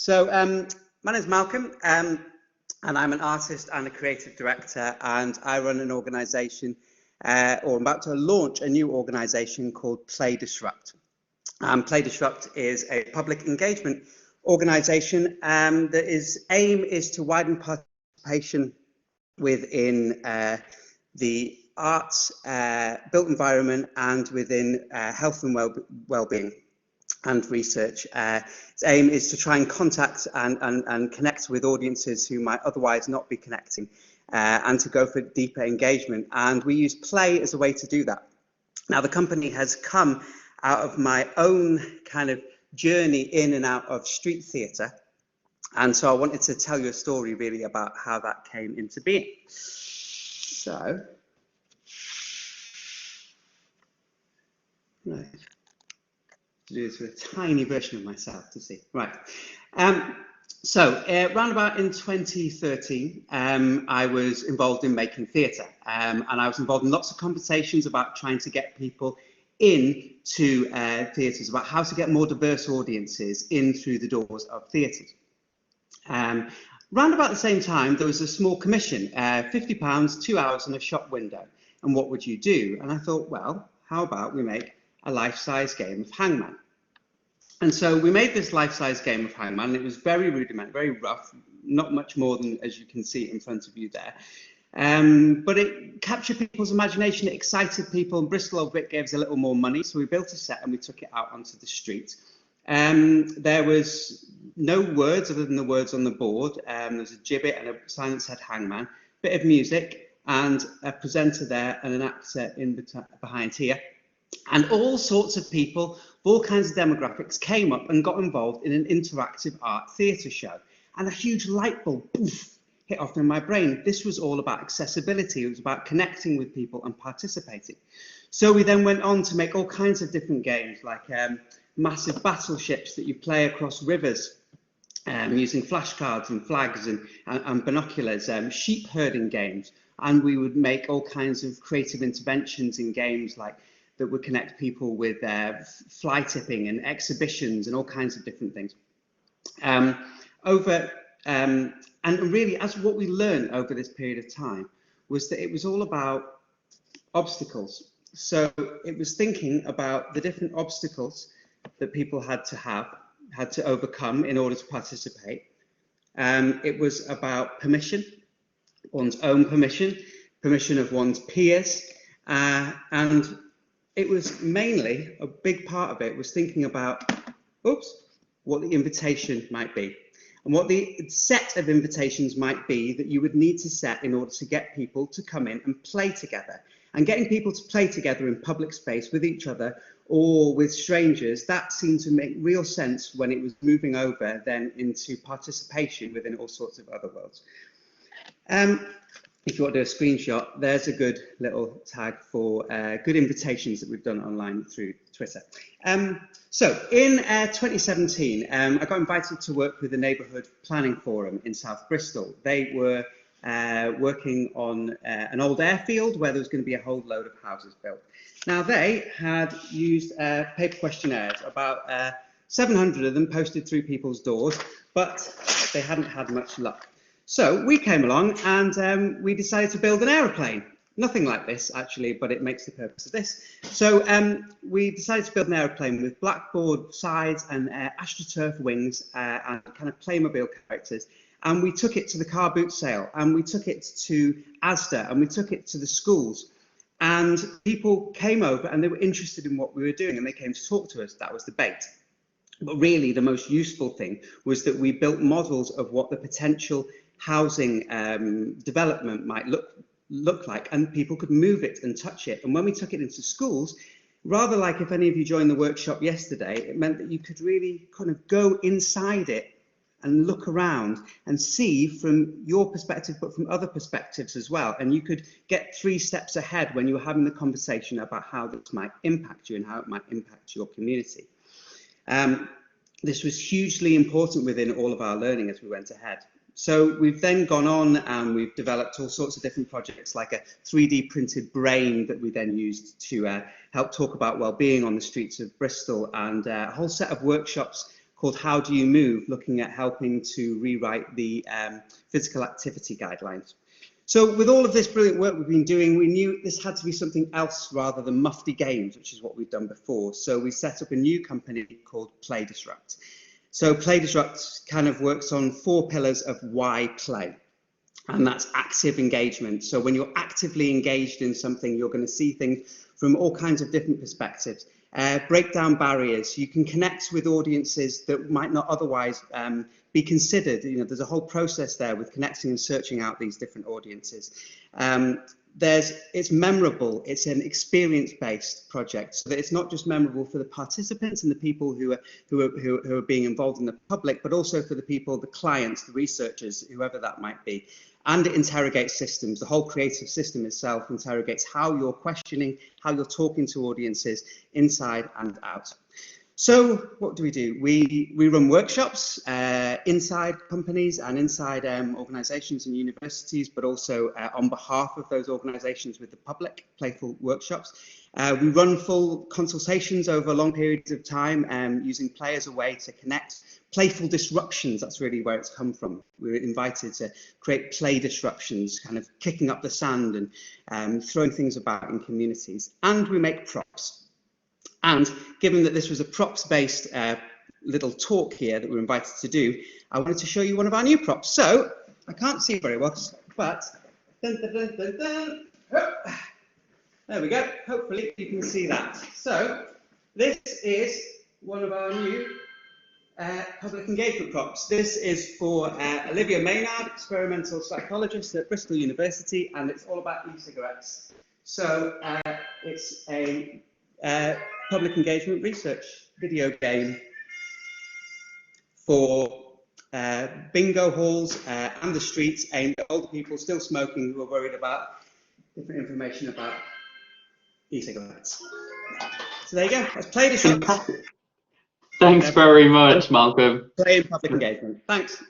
My name is Malcolm, and I'm an artist and a creative director, and I run an organisation, or I'm about to launch a new organisation called Play Disrupt. Play Disrupt is a public engagement organisation that aim is to widen participation within the arts, built environment, and within health and well-being and research. Its aim is to try and contact and connect with audiences who might otherwise not be connecting, and to go for deeper engagement. And we use play as a way to do that. Now, the company has come out of my own kind of journey in and out of street theatre. And so I wanted to tell you a story really about how that came into being. So, right. To do this with a tiny version of myself to see. Right. Round about in 2013, I was involved in making theatre, and I was involved in lots of conversations about trying to get people into theatres, about how to get more diverse audiences in through the doors of theatres. Round about the same time, there was a small commission, £50, 2 hours in a shop window. And what would you do? And I thought, well, how about we make a life-size game of hangman? And so we made this life-size game of hangman. It was very rudimentary, very rough, not much more than as you can see in front of you there. But it captured people's imagination, it excited people, and Bristol Old Vic gave us a little more money. So we built a set and we took it out onto the street. There was no words other than the words on the board. There was a gibbet and a sign that said hangman, bit of music, and a presenter there and an actor in behind here. And all sorts of people, all kinds of demographics came up and got involved in an interactive art theatre show. And a huge light bulb poof, hit off in my brain. This was all about accessibility. It was about connecting with people and participating. So we then went on to make all kinds of different games, like massive battleships that you play across rivers, using flashcards and flags and binoculars, sheep herding games. And we would make all kinds of creative interventions in games like that would connect people with fly tipping and exhibitions and all kinds of different things. And really, as what we learned over this period of time was that it was all about obstacles. So it was thinking about the different obstacles that people had to overcome in order to participate. It was about permission, one's own permission of one's peers, and it was mainly, a big part of it was thinking about, what the invitation might be and what the set of invitations might be that you would need to set in order to get people to come in and play together. And getting people to play together in public space with each other or with strangers, that seemed to make real sense when it was moving over then into participation within all sorts of other worlds. If you want to do a screenshot, there's a good little tag for good invitations that we've done online through Twitter. So in 2017, I got invited to work with the Neighbourhood Planning Forum in South Bristol. They were working on an old airfield where there was going to be a whole load of houses built. Now they had used paper questionnaires, about 700 of them posted through people's doors, but they hadn't had much luck. So we came along and we decided to build an aeroplane. Nothing like this actually, but it makes the purpose of this. So we decided to build an aeroplane with blackboard sides and AstroTurf wings and kind of Playmobil characters. And we took it to the car boot sale, and we took it to Asda, and we took it to the schools. And people came over and they were interested in what we were doing, and they came to talk to us. That was the bait. But really the most useful thing was that we built models of what the potential housing development might look like, and people could move it and touch it. And when we took it into schools, rather like if any of you joined the workshop yesterday, it meant that you could really kind of go inside it and look around and see from your perspective, but from other perspectives as well. And you could get 3 steps ahead when you were having the conversation about how this might impact you and how it might impact your community. This was hugely important within all of our learning as we went ahead. So we've then gone on and we've developed all sorts of different projects, like a 3D printed brain that we then used to help talk about well-being on the streets of Bristol, and a whole set of workshops called How Do You Move, looking at helping to rewrite the physical activity guidelines. So with all of this brilliant work we've been doing, we knew this had to be something else rather than Mufti Games, which is what we've done before. So we set up a new company called Play Disrupt. So Play Disrupt kind of works on 4 pillars of why play. And that's active engagement. So when you're actively engaged in something, you're going to see things from all kinds of different perspectives. Break down barriers. You can connect with audiences that might not otherwise be considered. You know, there's a whole process there with connecting and searching out these different audiences. It's memorable. It's an experience-based project, so that it's not just memorable for the participants and the people who are being involved in the public, but also for the people, the clients, the researchers, whoever that might be. And it interrogates systems. The whole creative system itself interrogates how you're questioning, how you're talking to audiences inside and out. So what do? We run workshops inside companies and inside organizations and universities, but also on behalf of those organizations with the public, playful workshops. We run full consultations over long periods of time using play as a way to connect. Playful disruptions, that's really where it's come from. We were invited to create play disruptions, kind of kicking up the sand and throwing things about in communities. And we make props. And given that this was a props-based little talk here that we're invited to do, I wanted to show you one of our new props. So I can't see very well, but dun, dun, dun, dun, dun. Oh, there we go. Hopefully you can see that. So this is one of our new public engagement props. This is for Olivia Maynard, experimental psychologist at Bristol University, and it's all about e-cigarettes. So it's a public engagement research video game for bingo halls and the streets, aimed at older people still smoking who are worried about different information about e-cigarettes. So there you go. Let's play this. Thanks very much, Malcolm. Play in public engagement. Thanks.